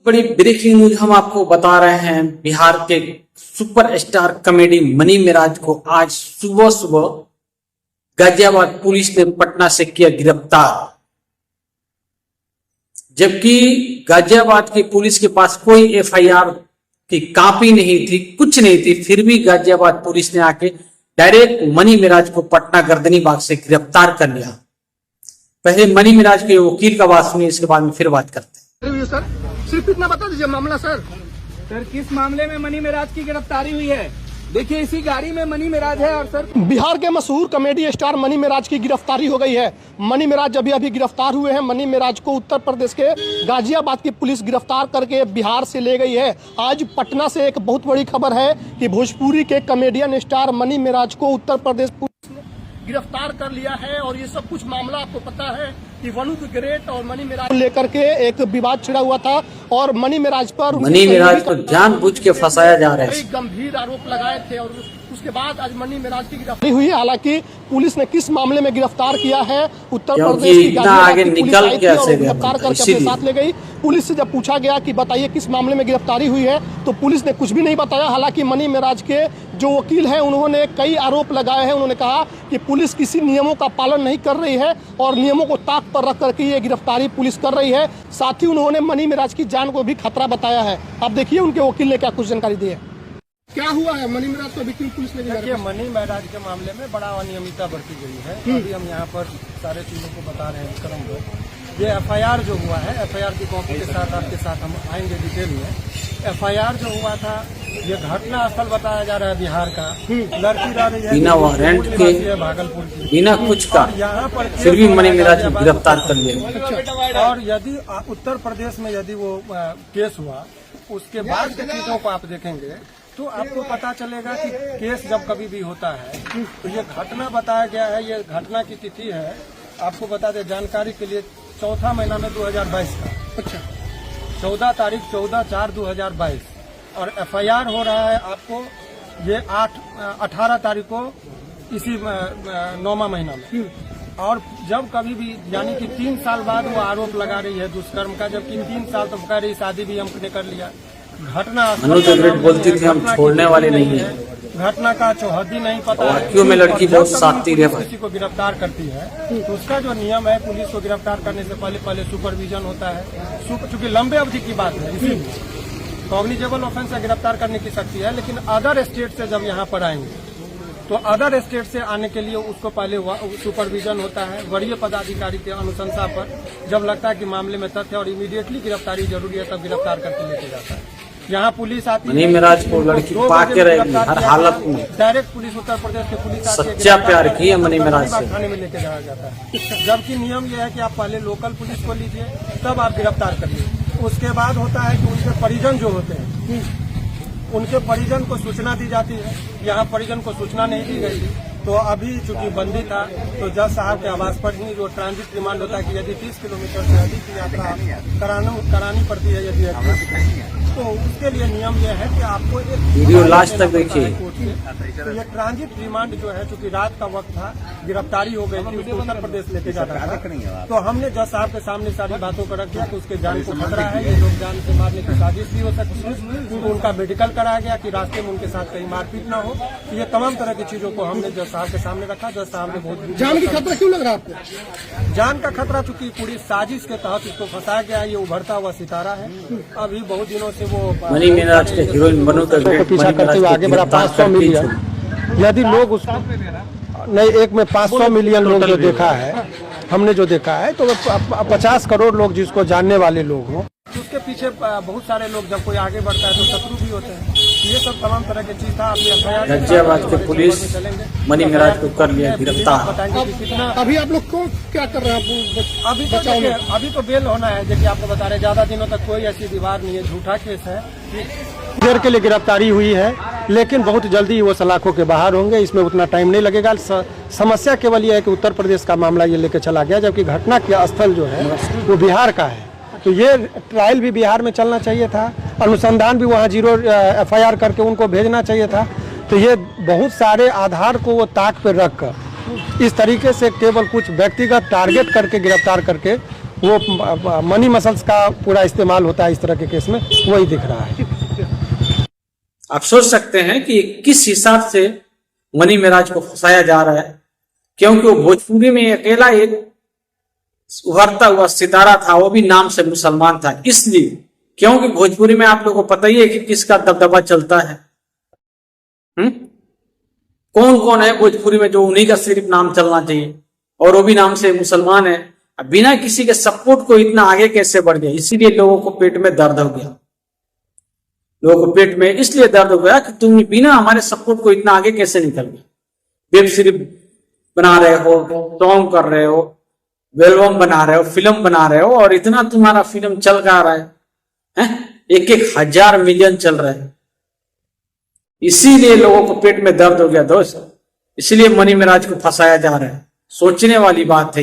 बड़ी breaking news हम आपको बता रहे हैं। बिहार के सुपरस्टार कॉमेडी मनी मिराज को आज सुबह सुबह गाजियाबाद पुलिस ने पटना से किया गिरफ्तार। जबकि गाजियाबाद की पुलिस के पास कोई एफआईआर की कॉपी नहीं थी, कुछ नहीं थी, फिर भी गाजियाबाद पुलिस ने आके डायरेक्ट मनी मिराज को पटना गर्दनी बाग से गिरफ्तार कर लिया। पहले मनी मिराज के वकील का बात सुनिए, इसके बाद में फिर बात करते हैं। सर सिर्फ इतना बता दीजिए मामला। सर किस मामले में मनी मिराज की गिरफ्तारी हुई है? देखिए इसी गाड़ी में मनी मिराज है। और सर बिहार के मशहूर कॉमेडी स्टार मनी मिराज की गिरफ्तारी हो गई है। मनी मिराज अभी गिरफ्तार हुए हैं। मनी मिराज को उत्तर प्रदेश के गाजियाबाद की पुलिस गिरफ्तार करके बिहार से ले गई है। आज पटना से एक बहुत बड़ी खबर है कि भोजपुरी के कॉमेडियन स्टार मनी मिराज को उत्तर प्रदेश पुलिस ने गिरफ्तार कर लिया है। और ये सब कुछ मामला आपको पता है कि वनु द ग्रेट और मनी मिराज लेकर के एक विवाद छिड़ा हुआ था और मनी मिराज पर को जानबूझ के फंसाया जा रहा है। गंभीर आरोप लगाए थे और उसके बाद आज मनी मिराज की गिरफ्तारी हुई है। हालांकि पुलिस ने किस मामले में गिरफ्तार किया है, उत्तर प्रदेश की आगे निकल कैसे गिरफ्तार करके अपने साथ ले गई। पुलिस से जब पूछा गया कि बताइए किस मामले में गिरफ्तारी हुई है, तो पुलिस ने कुछ भी नहीं बताया। हालांकि मनी मिराज के जो वकील हैं उन्होंने कई आरोप लगाए हैं। उन्होंने कहा कि पुलिस किसी नियमों का पालन नहीं कर रही है और नियमों को ताक पर रख करके ये गिरफ्तारी पुलिस कर रही है। साथ ही उन्होंने मनी मिराज की जान को भी खतरा बताया है। अब देखिए उनके वकील ने क्या कुछ जानकारी दी है। क्या हुआ है मनी मिराज को वकील पुलिस ने? देखिए मनी मिराज के मामले में बड़ा अनियमितता बरती गई है। अभी हम यहाँ पर सारे चीजों को बता रहे हैं क्रमबद्ध। ये एफआईआर जो हुआ है, एफआईआर की कॉपी के साथ आपके साथ हम आएंगे डिटेल में। एफआईआर जो हुआ था ये घटना स्थल बताया जा रहा है बिहार का। लड़की रह रही है बिना वारंट के, भागलपुर की, बिना कुछ का, यहाँ पर फिर भी मनी मिराज को गिरफ्तार कर लिया। और यदि उत्तर प्रदेश में यदि वो केस हुआ, उसके बाद की चीजों को आप देखेंगे तो आपको पता चलेगा कि केस जब कभी भी होता है तो ये घटना बताया गया है। ये घटना की तिथि है, आपको बता दें जानकारी के लिए, चौथा महीना में 2022 का। अच्छा, 14 तारीख 14/4/2022 और एफआईआर हो रहा है आपको ये 18 तारीख को इसी 9वां महीना में। और जब कभी भी यानी कि 3 साल बाद वो आरोप लगा रही है दुष्कर्म का, जबकि 3 साल तो कह रही शादी भी हमने कर लिया। घटना बोलती थी हम छोड़ने वाले नहीं है। घटना का चौहद्दी नहीं पता है। क्यों में लड़की बहुत साथी है। किसी को गिरफ्तार करती है तो उसका जो नियम है, पुलिस को गिरफ्तार करने से पहले सुपरविजन होता है। चूंकि लंबे अवधि की बात है, इसीलिए कॉग्निजेबल ऑफेंस से गिरफ्तार करने की शक्ति है। लेकिन अदर स्टेट से जब यहाँ पर आएंगे तो अदर स्टेट से आने के लिए उसको पहले सुपरविजन होता है वरीय पदाधिकारी के अनुशंसा पर। जब लगता है कि मामले में तथ्य और इमीडिएटली गिरफ्तारी जरूरी है, तब गिरफ्तार करके लेके जाता है। यहाँ पुलिस आती है, मनी मिराज को लड़की पाके रहेगी हर हालत में। डायरेक्ट पुलिस उत्तर प्रदेश की पुलिस आती है, सच्चा प्यार की है मनी मिराज से। थाने में लेके जाया जाता है। जबकि नियम यह है कि आप पहले लोकल पुलिस को लीजिए, तब आप गिरफ्तार करिए। उसके बाद होता है कि उनके परिजन जो होते हैं, उनके परिजन को सूचना दी जाती है। यहाँ परिजन को सूचना नहीं दी गई तो अभी चूंकि बंदी था तो जज साहब के आवास पर ही जो ट्रांजिट रिमांड होता है कि यदि 30 किलोमीटर से अधिक की यात्रा करानी पड़ती है यदि तो उसके लिए नियम यह है कि आपको एक वीडियो लास्ट तक देखिए। तो ये ट्रांजिट रिमांड जो है, चूंकि रात का वक्त था, गिरफ्तारी हो गई थी, उसको उत्तर प्रदेश लेके जाना था। तो हमने जज साहब के सामने सारी बातों को रख दिया कि उसके जान को खतरा है, ये लोग जान से मारने की साजिश भी हो सकती है। तो उनका मेडिकल कराया गया कि रास्ते में उनके साथ कहीं मारपीट न हो। तो ये तमाम तरह की चीजों को हमने जज साहब के सामने रखा। जज साहब ने बहुत जान की खतरा क्यों लग रहा है आपको? जान का खतरा चूंकि पूरी साजिश के तहत इसको फंसाया गया है। ये उभरता हुआ सितारा है। अभी बहुत दिनों से वो मनी मिराज के हीरोइन बनू तक पीछा करते हुए आगे बढ़ा। 500 मिलियन यदि लोग उसको नहीं, एक में 500 मिलियन लोग जो देखा है, हमने जो देखा है, तो 50 करोड़ लोग जिसको जानने वाले लोग हों, उसके पीछे बहुत सारे लोग जब कोई आगे बढ़ता है तो शत्रु भी होते हैं। ये सब तमाम तरह की चीज था। गाजियाबाद की पुलिस मनी मिराज को कर लिया गिरफ्तार। बताएंगे कि कितना अभी आप लोग को क्या कर रहे हैं? अभी तो बेल होना है, जैसे आपको बता रहे, ज्यादा दिनों तक कोई ऐसी दीवार नहीं है, झूठा केस है। देर के लिए गिरफ्तारी हुई है, लेकिन बहुत जल्दी वो सलाखों के बाहर होंगे। इसमें उतना टाइम नहीं लगेगा। समस्या केवल यह है कि उत्तर प्रदेश का मामला ये लेके चला गया, जबकि घटना का स्थल जो है वो बिहार का है। तो ये ट्रायल भी बिहार में चलना चाहिए था, अनुसंधान भी वहाँ 0 एफआईआर करके उनको भेजना चाहिए था। तो ये बहुत सारे आधार को वो ताक पे रख कर इस तरीके से केवल कुछ व्यक्तिगत टारगेट करके गिरफ्तार करके वो मनी मसल्स का पूरा इस्तेमाल होता है इस तरह के केस में, वही दिख रहा है। आप सोच सकते हैं कि किस हिसाब से मनी मेराज को फंसाया जा रहा है, क्योंकि वो भोजपुरी में अकेला एक उभरता हुआ सितारा था, वो भी नाम से मुसलमान था। इसलिए क्योंकि भोजपुरी में आप लोगों को पता ही है कि किसका दबदबा चलता है। कौन कौन है भोजपुरी में जो उन्हीं का सिर्फ नाम चलना चाहिए, और वो भी नाम से मुसलमान है। अब बिना किसी के सपोर्ट को इतना आगे कैसे बढ़ गया, इसीलिए लोगों को पेट में दर्द हो गया। लोगों को पेट में इसलिए दर्द हो गया कि तुम बिना हमारे सपोर्ट को इतना आगे कैसे निकल गए। वेब सीरीज बना रहे हो, सॉन्ग कर रहे हो, एल्बम बना रहे हो, फिल्म बना रहे हो, और इतना तुम्हारा फिल्म चल रहा है, 1,000 मिलियन चल रहा है। इसीलिए लोगों को पेट में दर्द हो गया दोस्त, इसीलिए मनी मेराज को फंसाया जा रहा है। सोचने वाली बात है।